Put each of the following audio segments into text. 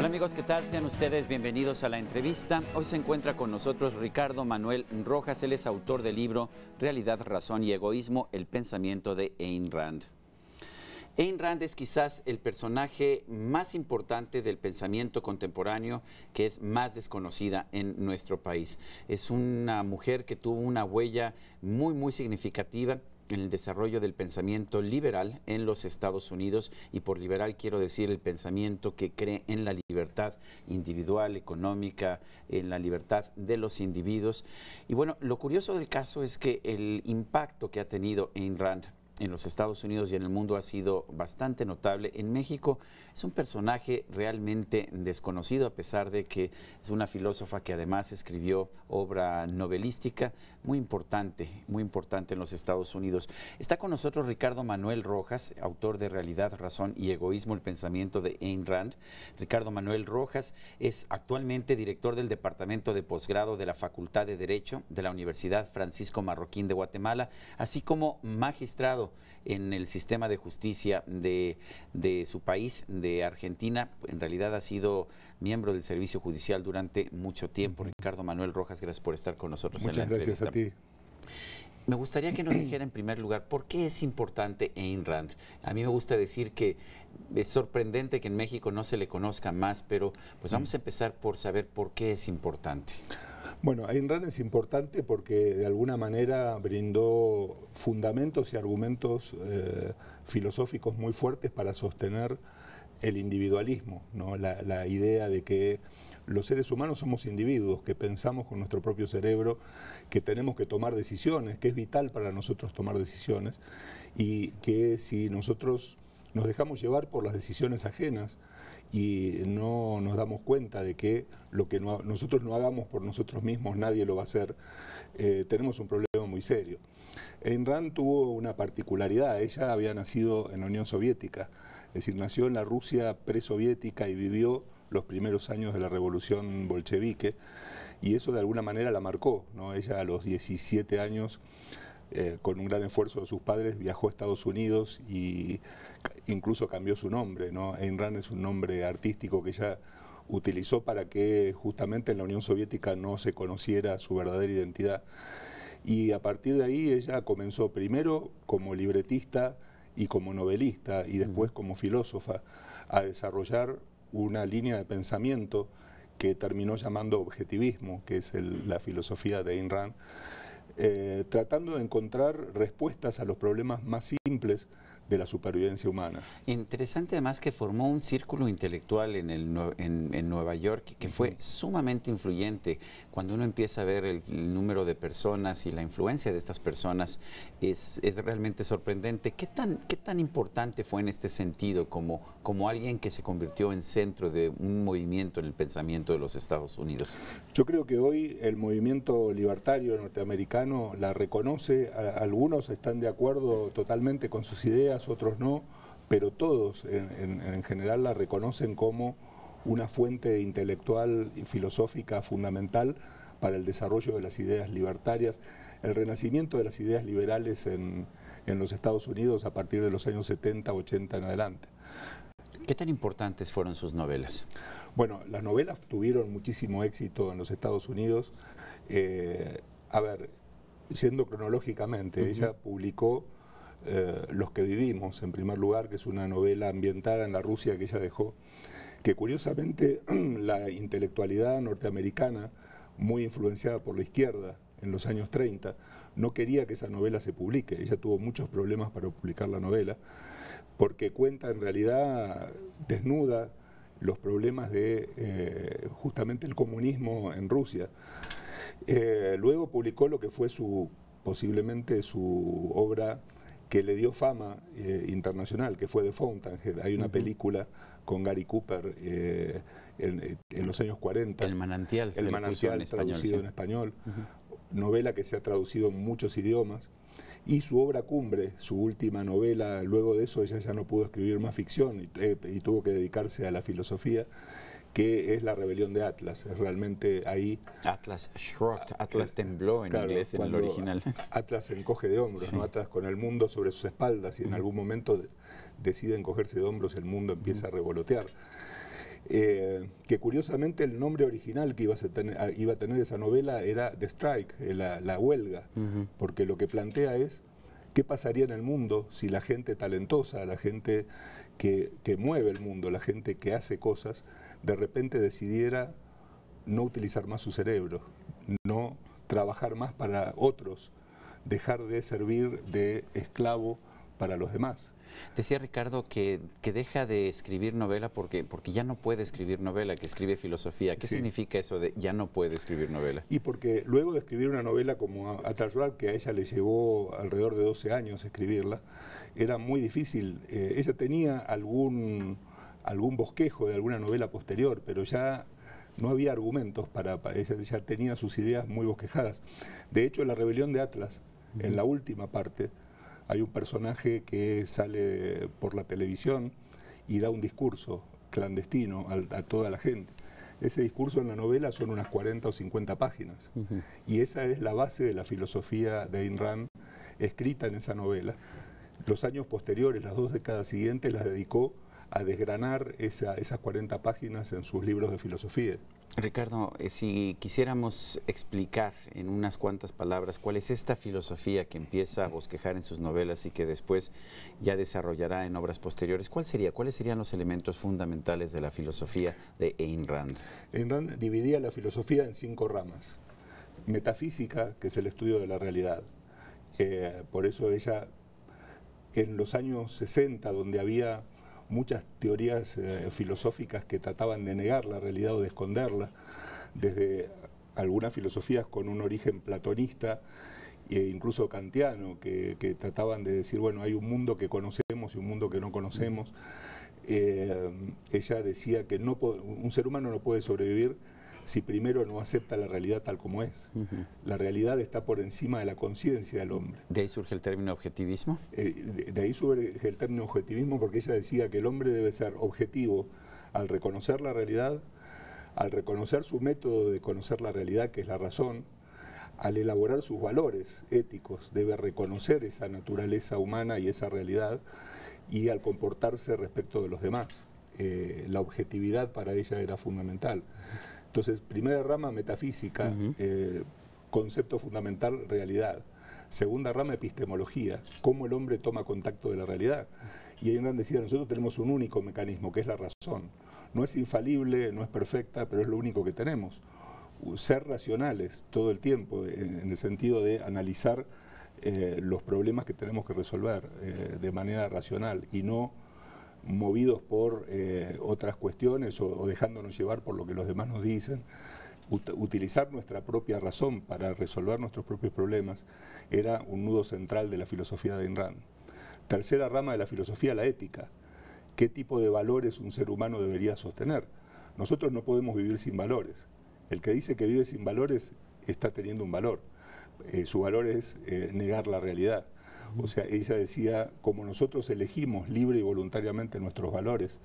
Hola amigos, ¿qué tal? Sean ustedes bienvenidos a la entrevista. Hoy se encuentra con nosotros Ricardo Manuel Rojas. Él es autor del libro Realidad, Razón y Egoísmo, el pensamiento de Ayn Rand. Ayn Rand es quizás el personaje más importante del pensamiento contemporáneo que es más desconocida en nuestro país. Es una mujer que tuvo una huella muy significativa en el desarrollo del pensamiento liberal en los Estados Unidos, y por liberal quiero decir el pensamiento que cree en la libertad individual, económica, en la libertad de los individuos. Y bueno, lo curioso del caso es que el impacto que ha tenido Ayn Rand en los Estados Unidos y en el mundo ha sido bastante notable. En México es un personaje realmente desconocido, a pesar de que es una filósofa que además escribió obra novelística muy importante en los Estados Unidos. Está con nosotros Ricardo Manuel Rojas, autor de Realidad, Razón y Egoísmo, el pensamiento de Ayn Rand. Ricardo Manuel Rojas es actualmente director del Departamento de Posgrado de la Facultad de Derecho de la Universidad Francisco Marroquín de Guatemala, así como magistrado en el sistema de justicia de su país, de Argentina. En realidad ha sido miembro del servicio judicial durante mucho tiempo. Ricardo Manuel Rojas, gracias por estar con nosotros en la entrevista. Muchas gracias a ti. Me gustaría que nos dijera en primer lugar, ¿por qué es importante Ayn Rand? A mí me gusta decir que es sorprendente que en México no se le conozca más, pero pues vamos a empezar por saber por qué es importante. Bueno, Ayn Rand es importante porque de alguna manera brindó fundamentos y argumentos filosóficos muy fuertes para sostener el individualismo, ¿no? La idea de que los seres humanos somos individuos, que pensamos con nuestro propio cerebro, que tenemos que tomar decisiones, que es vital para nosotros tomar decisiones, y que si nosotros nos dejamos llevar por las decisiones ajenas y no nos damos cuenta de que lo que nosotros no hagamos por nosotros mismos, nadie lo va a hacer, tenemos un problema muy serio. Ayn Rand tuvo una particularidad. Ella había nacido en la Unión Soviética, es decir, nació en la Rusia presoviética y vivió los primeros años de la revolución bolchevique, y eso de alguna manera la marcó, ¿no? Ella a los 17 años, con un gran esfuerzo de sus padres, viajó a Estados Unidos y incluso cambió su nombre, ¿no? Ayn Rand es un nombre artístico que ella utilizó para que justamente en la Unión Soviética no se conociera su verdadera identidad. Y a partir de ahí ella comenzó primero como libretista y como novelista, y después como filósofa, a desarrollar una línea de pensamiento que terminó llamando objetivismo, que es la filosofía de Ayn Rand, tratando de encontrar respuestas a los problemas más simples de la supervivencia humana. Interesante además que formó un círculo intelectual en Nueva York que fue sumamente influyente. Cuando uno empieza a ver el número de personas y la influencia de estas personas, es realmente sorprendente. ¿Qué tan importante fue en este sentido como alguien que se convirtió en centro de un movimiento en el pensamiento de los Estados Unidos? Yo creo que hoy el movimiento libertario norteamericano la reconoce. Algunos están de acuerdo totalmente con sus ideas, otros no, pero todos en general la reconocen como una fuente intelectual y filosófica fundamental para el desarrollo de las ideas libertarias, el renacimiento de las ideas liberales en los Estados Unidos a partir de los años 70, 80 en adelante. ¿Qué tan importantes fueron sus novelas? Bueno, las novelas tuvieron muchísimo éxito en los Estados Unidos. A ver, yendo cronológicamente, ella publicó Los que vivimos, en primer lugar, que es una novela ambientada en la Rusia que ella dejó, que curiosamente la intelectualidad norteamericana, muy influenciada por la izquierda en los años 30, no quería que esa novela se publique. Ella tuvo muchos problemas para publicar la novela, porque cuenta, en realidad, desnuda los problemas de justamente el comunismo en Rusia. Luego publicó lo que fue posiblemente su obra que le dio fama internacional, que fue The Fountainhead. Hay una película con Gary Cooper en los años 40. El manantial, El manantial traducido en español. Novela que se ha traducido en muchos idiomas. Y su obra cumbre, su última novela, luego de eso ella ya no pudo escribir más ficción y tuvo que dedicarse a la filosofía, que es La rebelión de Atlas. Es realmente ahí... Atlas shrugged, Atlas tembló en inglés, en el original. Atlas se encoge de hombros, sí. ¿No? Atlas con el mundo sobre sus espaldas, y en algún momento decide encogerse de hombros, el mundo empieza a revolotear. que curiosamente el nombre original que iba a tener esa novela era The Strike, la huelga, porque lo que plantea es qué pasaría en el mundo si la gente talentosa, la gente que mueve el mundo, la gente que hace cosas, de repente decidiera no utilizar más su cerebro, no trabajar más para otros, dejar de servir de esclavo para los demás. Decía Ricardo que deja de escribir novela porque ya no puede escribir novela, que escribe filosofía. ¿Qué significa eso de ya no puede escribir novela? Y porque luego de escribir una novela como Atlas Shrugged, que a ella le llevó alrededor de 12 años escribirla, era muy difícil. Ella tenía algún bosquejo de alguna novela posterior, pero ya no había argumentos para ella ya tenía sus ideas muy bosquejadas. De hecho, en La rebelión de Atlas, en la última parte, hay un personaje que sale por la televisión y da un discurso clandestino a toda la gente. Ese discurso en la novela son unas 40 o 50 páginas. Y esa es la base de la filosofía de Ayn Rand escrita en esa novela. Los años posteriores, las 2 décadas siguientes, las dedicó a desgranar esas 40 páginas en sus libros de filosofía. Ricardo, si quisiéramos explicar en unas cuantas palabras cuál es esta filosofía que empieza a bosquejar en sus novelas y que después ya desarrollará en obras posteriores, ¿cuáles serían los elementos fundamentales de la filosofía de Ayn Rand? Ayn Rand dividía la filosofía en 5 ramas. Metafísica, que es el estudio de la realidad. Por eso ella, en los años 60, donde había muchas teorías filosóficas que trataban de negar la realidad o de esconderla, desde algunas filosofías con un origen platonista e incluso kantiano, que trataban de decir, bueno, hay un mundo que conocemos y un mundo que no conocemos. Ella decía que un ser humano no puede sobrevivir si primero no acepta la realidad tal como es. La realidad está por encima de la conciencia del hombre. ¿De ahí surge el término objetivismo? De ahí surge el término objetivismo, porque ella decía que el hombre debe ser objetivo al reconocer la realidad, al reconocer su método de conocer la realidad, que es la razón, al elaborar sus valores éticos, debe reconocer esa naturaleza humana y esa realidad, y al comportarse respecto de los demás. La objetividad para ella era fundamental. Entonces, primera rama, metafísica, concepto fundamental, realidad. Segunda rama, epistemología, cómo el hombre toma contacto de la realidad. Y Ayn Rand decía, nosotros tenemos un único mecanismo, que es la razón. No es infalible, no es perfecta, pero es lo único que tenemos. Ser racionales todo el tiempo, en el sentido de analizar los problemas que tenemos que resolver de manera racional y no movidos por otras cuestiones o dejándonos llevar por lo que los demás nos dicen. Utilizar nuestra propia razón para resolver nuestros propios problemas era un nudo central de la filosofía de Ayn Rand. Tercera rama de la filosofía, la ética. ¿Qué tipo de valores un ser humano debería sostener? Nosotros no podemos vivir sin valores. El que dice que vive sin valores está teniendo un valor. Su valor es negar la realidad. O sea, ella decía, como nosotros elegimos libre y voluntariamente nuestros valores,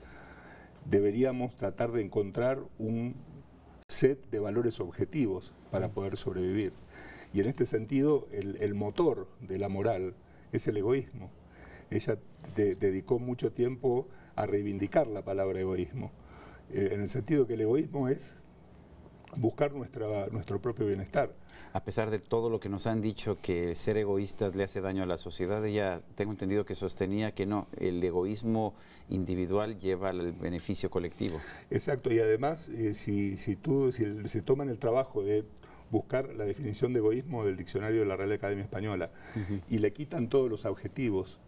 deberíamos tratar de encontrar un set de valores objetivos para poder sobrevivir. Y en este sentido, el motor de la moral es el egoísmo. Ella dedicó mucho tiempo a reivindicar la palabra egoísmo, en el sentido que el egoísmo es buscar nuestro propio bienestar. A pesar de todo lo que nos han dicho que ser egoístas le hace daño a la sociedad, ella, tengo entendido que sostenía que no, el egoísmo individual lleva al beneficio colectivo. Exacto, y además, si se toman el trabajo de buscar la definición de egoísmo del diccionario de la Real Academia Española y le quitan todos los adjetivos,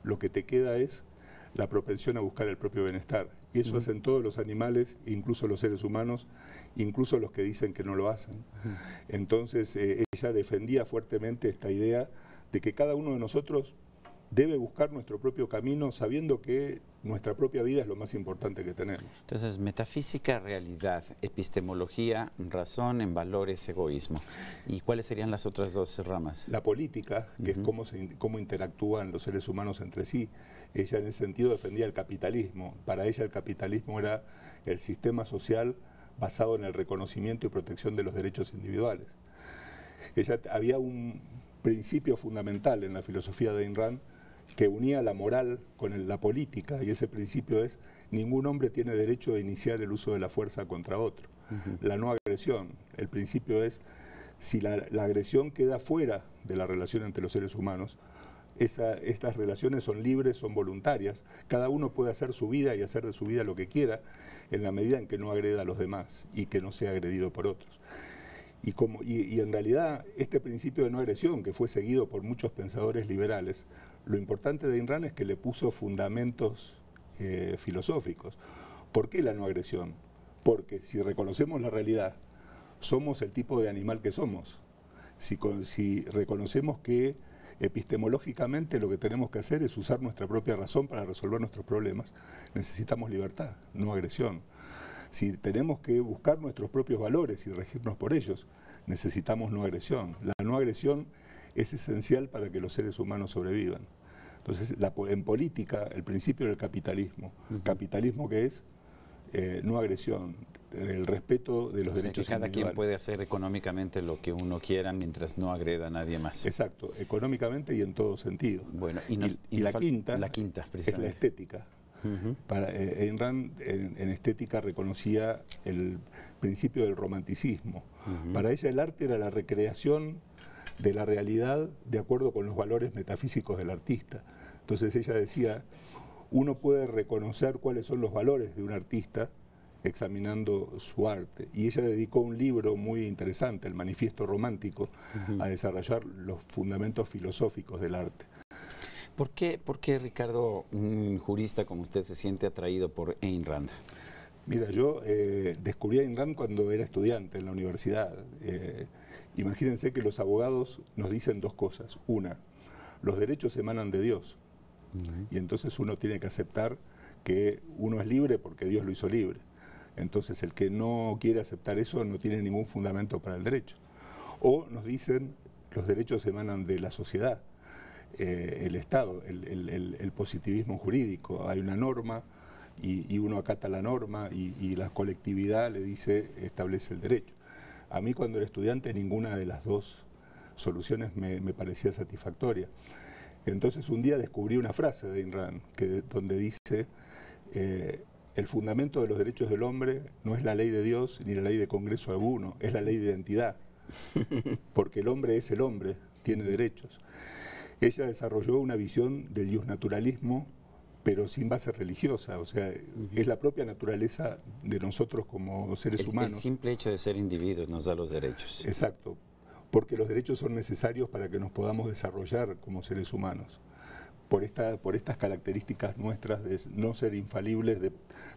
lo que te queda es la propensión a buscar el propio bienestar. Y eso hacen todos los animales, incluso los seres humanos, incluso los que dicen que no lo hacen. Entonces, ella defendía fuertemente esta idea de que cada uno de nosotros debe buscar nuestro propio camino sabiendo que nuestra propia vida es lo más importante que tenemos. Entonces, metafísica, realidad, epistemología, razón, en valores, egoísmo. ¿Y cuáles serían las otras 2 ramas? La política, que es cómo interactúan los seres humanos entre sí. Ella en ese sentido defendía el capitalismo. Para ella el capitalismo era el sistema social basado en el reconocimiento y protección de los derechos individuales. Había un principio fundamental en la filosofía de Ayn Rand que unía la moral con la política, y ese principio es ningún hombre tiene derecho a iniciar el uso de la fuerza contra otro. La no agresión, el principio es, si la agresión queda fuera de la relación entre los seres humanos, estas relaciones son libres, son voluntarias, cada uno puede hacer su vida y hacer de su vida lo que quiera, en la medida en que no agreda a los demás y que no sea agredido por otros. Y en realidad este principio de no agresión, que fue seguido por muchos pensadores liberales, lo importante de Ayn Rand es que le puso fundamentos filosóficos. ¿Por qué la no agresión? Porque si reconocemos la realidad, somos el tipo de animal que somos. Si reconocemos que epistemológicamente lo que tenemos que hacer es usar nuestra propia razón para resolver nuestros problemas, necesitamos libertad, no agresión. Si tenemos que buscar nuestros propios valores y regirnos por ellos, necesitamos no agresión. La no agresión es esencial para que los seres humanos sobrevivan. Entonces, en política, el principio del capitalismo, capitalismo que es no agresión, el respeto de los derechos que cada individuales. quien puede hacer económicamente lo que uno quiera mientras no agreda a nadie más. Exacto, económicamente y en todo sentido. Bueno, y la quinta es la estética. Ayn Rand en estética reconocía el principio del romanticismo. Para ella el arte era la recreación de la realidad de acuerdo con los valores metafísicos del artista. Entonces ella decía, uno puede reconocer cuáles son los valores de un artista examinando su arte. Y ella dedicó un libro muy interesante, el Manifiesto Romántico, a desarrollar los fundamentos filosóficos del arte. ¿Por qué, Ricardo, un jurista como usted se siente atraído por Ayn Rand? Mira, yo descubrí a Ayn Rand cuando era estudiante en la universidad. Imagínense que los abogados nos dicen dos cosas. Una, los derechos emanan de Dios. Y entonces uno tiene que aceptar que uno es libre porque Dios lo hizo libre. Entonces el que no quiere aceptar eso no tiene ningún fundamento para el derecho. O nos dicen los derechos emanan de la sociedad, el Estado, el positivismo jurídico. Hay una norma y uno acata la norma y la colectividad le dice, establece el derecho. A mí cuando era estudiante ninguna de las dos soluciones me parecía satisfactoria. Entonces un día descubrí una frase de Ayn Rand donde dice, el fundamento de los derechos del hombre no es la ley de Dios ni la ley de Congreso alguno, es la ley de identidad. Porque el hombre es el hombre, tiene derechos. Ella desarrolló una visión del justnaturalismo, pero sin base religiosa, o sea, es la propia naturaleza de nosotros como seres humanos. El simple hecho de ser individuos nos da los derechos. Exacto, porque los derechos son necesarios para que nos podamos desarrollar como seres humanos. Por estas características nuestras de no ser infalibles, de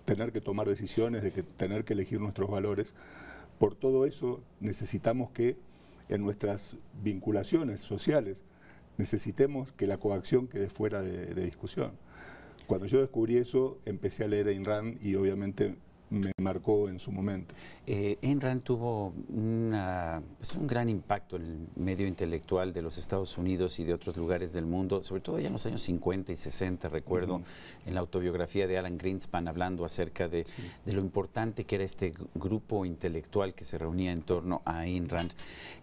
tener que tomar decisiones, de tener que elegir nuestros valores. Por todo eso necesitamos que en nuestras vinculaciones sociales necesitemos que la coacción quede fuera de discusión. Cuando yo descubrí eso, empecé a leer Ayn Rand y obviamente me marcó en su momento. Ayn Rand tuvo un gran impacto en el medio intelectual de los Estados Unidos y de otros lugares del mundo, sobre todo ya en los años 50 y 60, recuerdo en la autobiografía de Alan Greenspan hablando acerca de lo importante que era este grupo intelectual que se reunía en torno a Ayn Rand.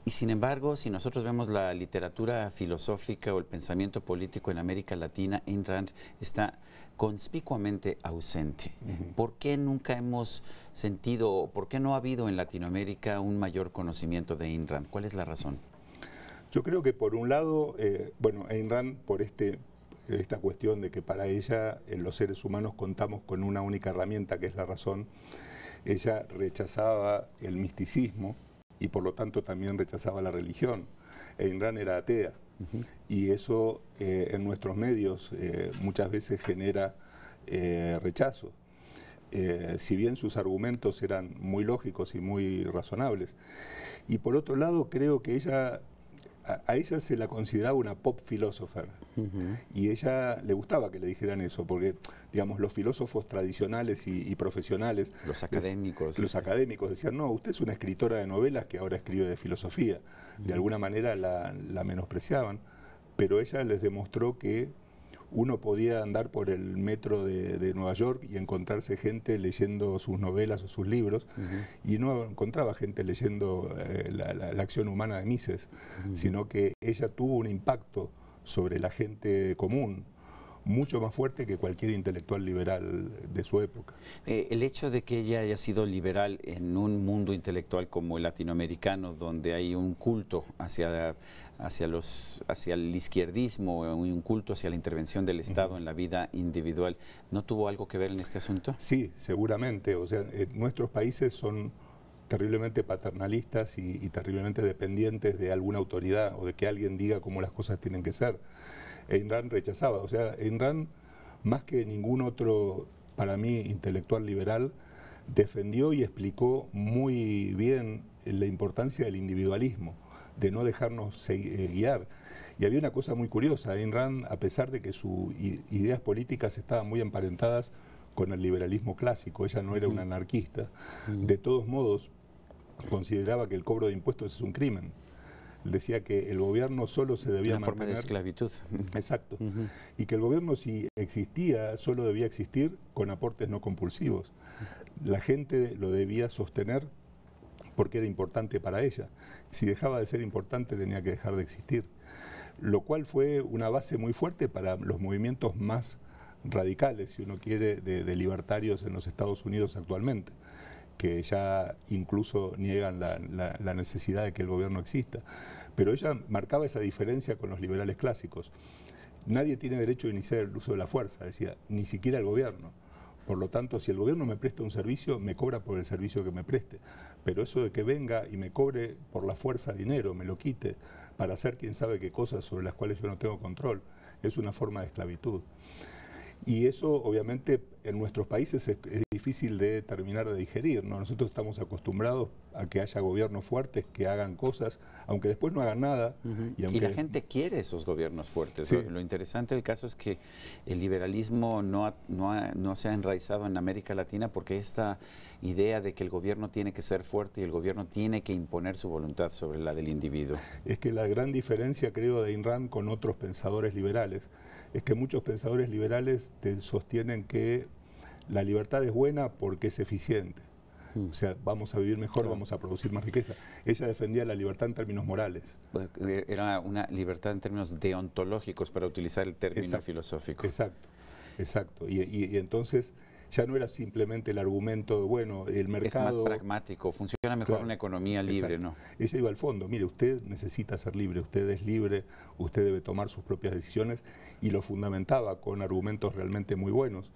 Y sin embargo, si nosotros vemos la literatura filosófica o el pensamiento político en América Latina, Ayn Rand está conspicuamente ausente. ¿Por qué nunca hemos sentido, por qué no ha habido en Latinoamérica un mayor conocimiento de Ayn Rand? ¿Cuál es la razón? Yo creo que por un lado, Ayn Rand, por esta cuestión de que para ella los seres humanos contamos con una única herramienta que es la razón, ella rechazaba el misticismo y por lo tanto también rechazaba la religión. Ayn Rand era atea. Y eso en nuestros medios muchas veces genera rechazo. Si bien sus argumentos eran muy lógicos y muy razonables. Y por otro lado creo que a ella se la consideraba una pop philosopher. Y ella le gustaba que le dijeran eso, porque digamos los filósofos tradicionales y profesionales, los académicos decían, no, usted es una escritora de novelas que ahora escribe de filosofía. De alguna manera la menospreciaban, pero ella les demostró que uno podía andar por el metro de Nueva York y encontrarse gente leyendo sus novelas o sus libros, y no encontraba gente leyendo la acción humana de Mises, sino que ella tuvo un impacto sobre la gente común, mucho más fuerte que cualquier intelectual liberal de su época. El hecho de que ella haya sido liberal en un mundo intelectual como el latinoamericano, donde hay un culto hacia el izquierdismo, un culto hacia la intervención del Estado en la vida individual, ¿no tuvo algo que ver en este asunto? Sí, seguramente. O sea, nuestros países son terriblemente paternalistas y terriblemente dependientes de alguna autoridad o de que alguien diga cómo las cosas tienen que ser. Ayn Rand rechazaba, o sea, Ayn Rand, más que ningún otro, para mí, intelectual liberal, defendió y explicó muy bien la importancia del individualismo, de no dejarnos guiar. Y había una cosa muy curiosa, Ayn Rand, a pesar de que sus ideas políticas estaban muy emparentadas con el liberalismo clásico, ella no era una anarquista, de todos modos consideraba que el cobro de impuestos es un crimen. Decía que el gobierno solo se debía una forma de esclavitud. Exacto. Y que el gobierno, si existía, solo debía existir con aportes no compulsivos. La gente lo debía sostener porque era importante para ella. Si dejaba de ser importante, tenía que dejar de existir. Lo cual fue una base muy fuerte para los movimientos más radicales, si uno quiere, de libertarios en los Estados Unidos actualmente, que ya incluso niegan la necesidad de que el gobierno exista. Pero ella marcaba esa diferencia con los liberales clásicos. Nadie tiene derecho a iniciar el uso de la fuerza, decía, ni siquiera el gobierno. Por lo tanto, si el gobierno me presta un servicio, me cobra por el servicio que me preste. Pero eso de que venga y me cobre por la fuerza dinero, me lo quite, para hacer quién sabe qué cosas sobre las cuales yo no tengo control, es una forma de esclavitud. Y eso, obviamente, en nuestros países es difícil de terminar de digerir, ¿no? Nosotros estamos acostumbrados a que haya gobiernos fuertes que hagan cosas, aunque después no hagan nada. Y la gente quiere esos gobiernos fuertes. Sí. Lo interesante del caso es que el liberalismo no se ha enraizado en América Latina porque esta idea de que el gobierno tiene que ser fuerte y el gobierno tiene que imponer su voluntad sobre la del individuo. Es que la gran diferencia, creo, de Ayn Rand con otros pensadores liberales es que muchos pensadores liberales te sostienen que la libertad es buena porque es eficiente. O sea, vamos a vivir mejor, claro, vamos a producir más riqueza. Ella defendía la libertad en términos morales. Era una libertad en términos deontológicos, para utilizar el término filosófico. Exacto, exacto. Y entonces ya no era simplemente el argumento de, bueno, el mercado... Es más pragmático, funciona mejor, claro, una economía libre, exacto, ¿no? Ella iba al fondo, mire, usted necesita ser libre, usted es libre, usted debe tomar sus propias decisiones, y lo fundamentaba con argumentos realmente muy buenos.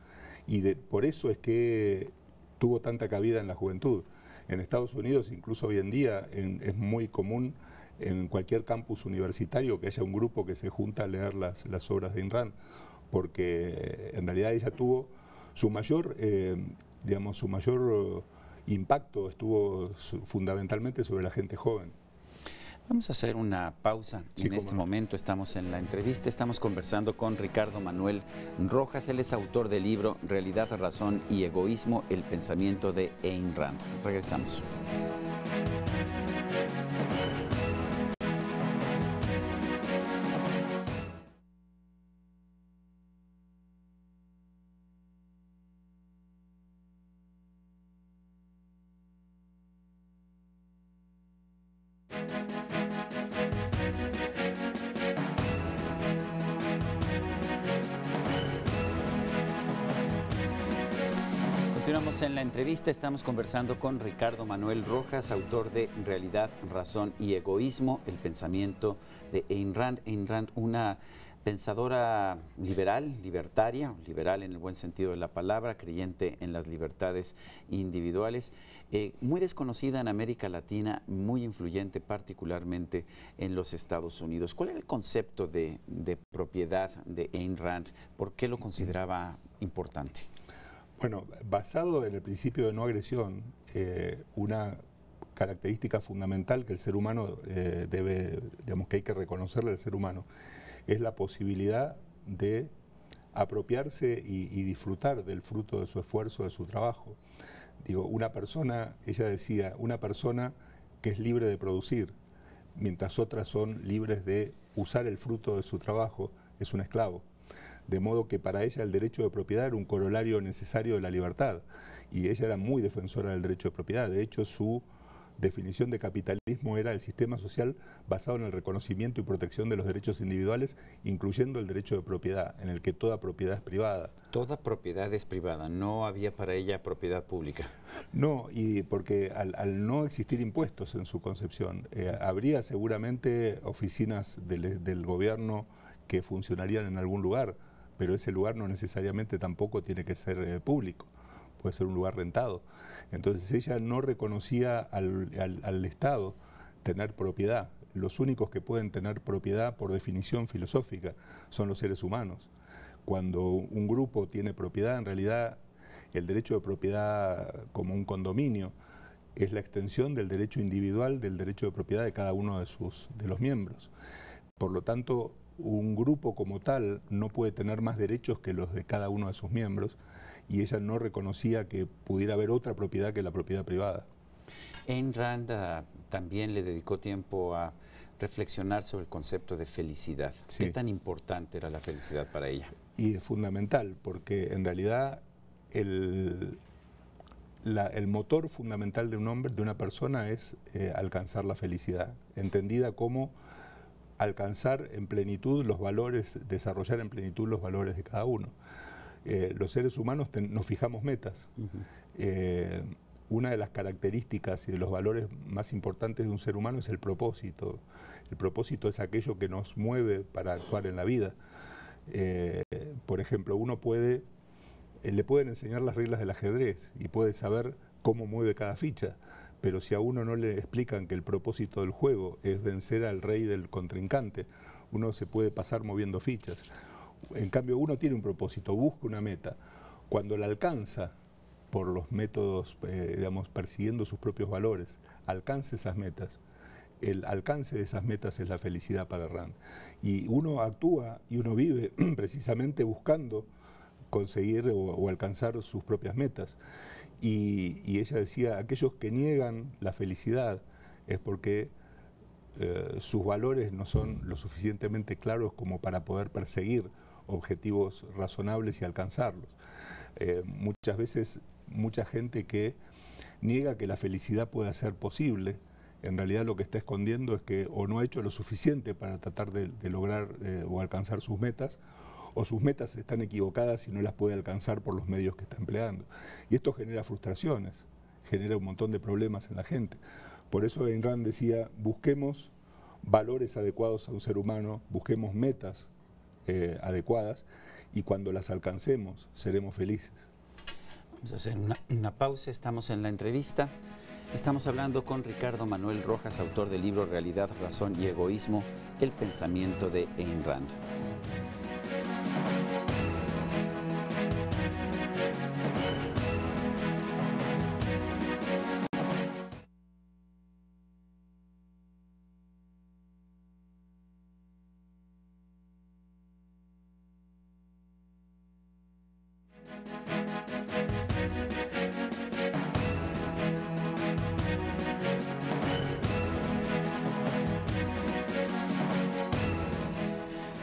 Y por eso es que tuvo tanta cabida en la juventud. En Estados Unidos, incluso hoy en día, es muy común en cualquier campus universitario que haya un grupo que se junta a leer las obras de Ayn Rand, porque en realidad ella tuvo su mayor, su mayor impacto estuvo fundamentalmente sobre la gente joven. Vamos a hacer una pausa. Sí, en este momento estamos en la entrevista, estamos conversando con Ricardo Manuel Rojas. Él es autor del libro Realidad, Razón y Egoísmo, el pensamiento de Ayn Rand. Regresamos. Continuamos en la entrevista, estamos conversando con Ricardo Manuel Rojas, autor de Realidad, Razón y Egoísmo, el pensamiento de Ayn Rand. Ayn Rand, una pensadora liberal, libertaria, liberal en el buen sentido de la palabra, creyente en las libertades individuales, muy desconocida en América Latina, muy influyente particularmente en los Estados Unidos. ¿Cuál era el concepto de propiedad de Ayn Rand? ¿Por qué lo consideraba importante? Bueno, basado en el principio de no agresión, una característica fundamental que el ser humano que hay que reconocerle al ser humano, es la posibilidad de apropiarse y disfrutar del fruto de su esfuerzo, de su trabajo. Digo, una persona, ella decía, una persona que es libre de producir, mientras otras son libres de usar el fruto de su trabajo, es un esclavo. De modo que para ella el derecho de propiedad era un corolario necesario de la libertad, y ella era muy defensora del derecho de propiedad. De hecho, su definición de capitalismo era el sistema social basado en el reconocimiento y protección de los derechos individuales, incluyendo el derecho de propiedad, en el que toda propiedad es privada. Toda propiedad es privada, no había para ella propiedad pública. No, y porque al no existir impuestos en su concepción, habría seguramente oficinas del gobierno que funcionarían en algún lugar, pero ese lugar no necesariamente tampoco tiene que ser público, puede ser un lugar rentado. Entonces ella no reconocía al Estado tener propiedad. Los únicos que pueden tener propiedad por definición filosófica son los seres humanos. Cuando un grupo tiene propiedad, en realidad el derecho de propiedad como un condominio es la extensión del derecho individual, del derecho de propiedad de cada uno de los miembros. Por lo tanto, un grupo como tal no puede tener más derechos que los de cada uno de sus miembros, y ella no reconocía que pudiera haber otra propiedad que la propiedad privada. Ayn Rand también le dedicó tiempo a reflexionar sobre el concepto de felicidad. Sí. ¿Qué tan importante era la felicidad para ella? Y es fundamental, porque en realidad el motor fundamental de un hombre, de una persona, es alcanzar la felicidad, entendida como alcanzar en plenitud los valores, desarrollar en plenitud los valores de cada uno. Los seres humanos nos fijamos metas. Una de las características y de los valores más importantes de un ser humano es el propósito. El propósito es aquello que nos mueve para actuar en la vida. Por ejemplo, le pueden enseñar las reglas del ajedrez y puede saber cómo mueve cada ficha, pero si a uno no le explican que el propósito del juego es vencer al rey del contrincante, uno se puede pasar moviendo fichas. En cambio, uno tiene un propósito, busca una meta. Cuando la alcanza por los métodos, digamos, persiguiendo sus propios valores, alcanza esas metas. El alcance de esas metas es la felicidad para Rand. Y uno actúa y uno vive precisamente buscando conseguir o alcanzar sus propias metas. Y ella decía, aquellos que niegan la felicidad es porque sus valores no son lo suficientemente claros como para poder perseguir objetivos razonables y alcanzarlos. Muchas veces, mucha gente que niega que la felicidad pueda ser posible, en realidad lo que está escondiendo es que o no ha hecho lo suficiente para tratar de lograr o alcanzar sus metas, o sus metas están equivocadas y no las puede alcanzar por los medios que está empleando. Y esto genera frustraciones, genera un montón de problemas en la gente. Por eso Ayn Rand decía, busquemos valores adecuados a un ser humano, busquemos metas adecuadas, y cuando las alcancemos seremos felices. Vamos a hacer una pausa, estamos en la entrevista. Estamos hablando con Ricardo Manuel Rojas, autor del libro Realidad, Razón y Egoísmo, el pensamiento de Ayn Rand.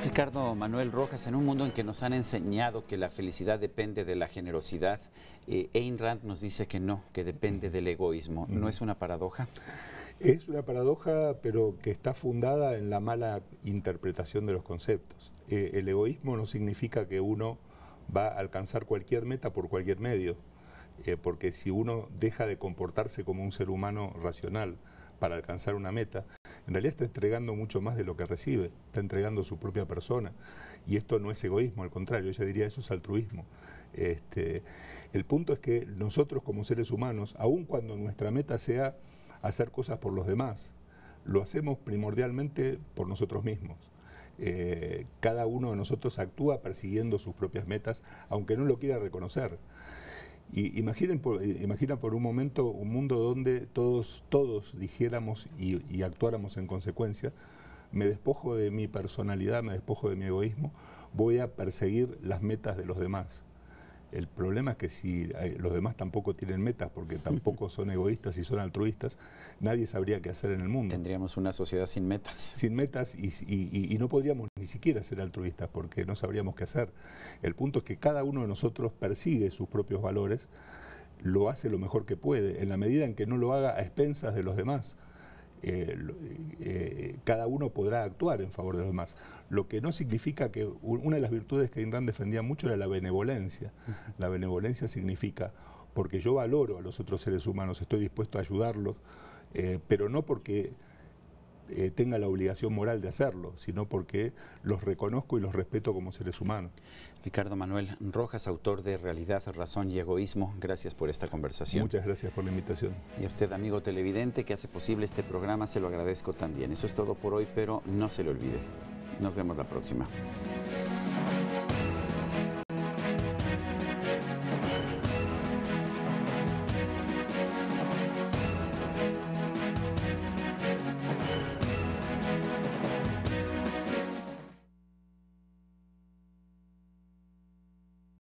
Ricardo Manuel Rojas, en un mundo en que nos han enseñado que la felicidad depende de la generosidad, Ayn Rand nos dice que no, que depende del egoísmo. ¿No es una paradoja? Es una paradoja, pero que está fundada en la mala interpretación de los conceptos. El egoísmo no significa que uno va a alcanzar cualquier meta por cualquier medio, porque si uno deja de comportarse como un ser humano racional para alcanzar una meta, en realidad está entregando mucho más de lo que recibe, está entregando su propia persona, y esto no es egoísmo, al contrario, ella diría eso es altruismo. El punto es que nosotros como seres humanos, aun cuando nuestra meta sea hacer cosas por los demás, lo hacemos primordialmente por nosotros mismos. Cada uno de nosotros actúa persiguiendo sus propias metas, aunque no lo quiera reconocer. Y imagina por un momento un mundo donde todos dijéramos y actuáramos en consecuencia: me despojo de mi personalidad, me despojo de mi egoísmo, voy a perseguir las metas de los demás. El problema es que si los demás tampoco tienen metas, porque tampoco son egoístas y son altruistas, nadie sabría qué hacer en el mundo. Tendríamos una sociedad sin metas. Sin metas, y no podríamos ni siquiera ser altruistas, porque no sabríamos qué hacer. El punto es que cada uno de nosotros persigue sus propios valores, lo hace lo mejor que puede, en la medida en que no lo haga a expensas de los demás. Cada uno podrá actuar en favor de los demás. Lo que no significa que una de las virtudes que Ayn Rand defendía mucho era la benevolencia. La benevolencia significa, porque yo valoro a los otros seres humanos, estoy dispuesto a ayudarlos, pero no porque tenga la obligación moral de hacerlo, sino porque los reconozco y los respeto como seres humanos. Ricardo Manuel Rojas, autor de Realidad, Razón y Egoísmo, gracias por esta conversación. Muchas gracias por la invitación. Y a usted, amigo televidente, que hace posible este programa, se lo agradezco también. Eso es todo por hoy, pero no se le olvide. Nos vemos la próxima.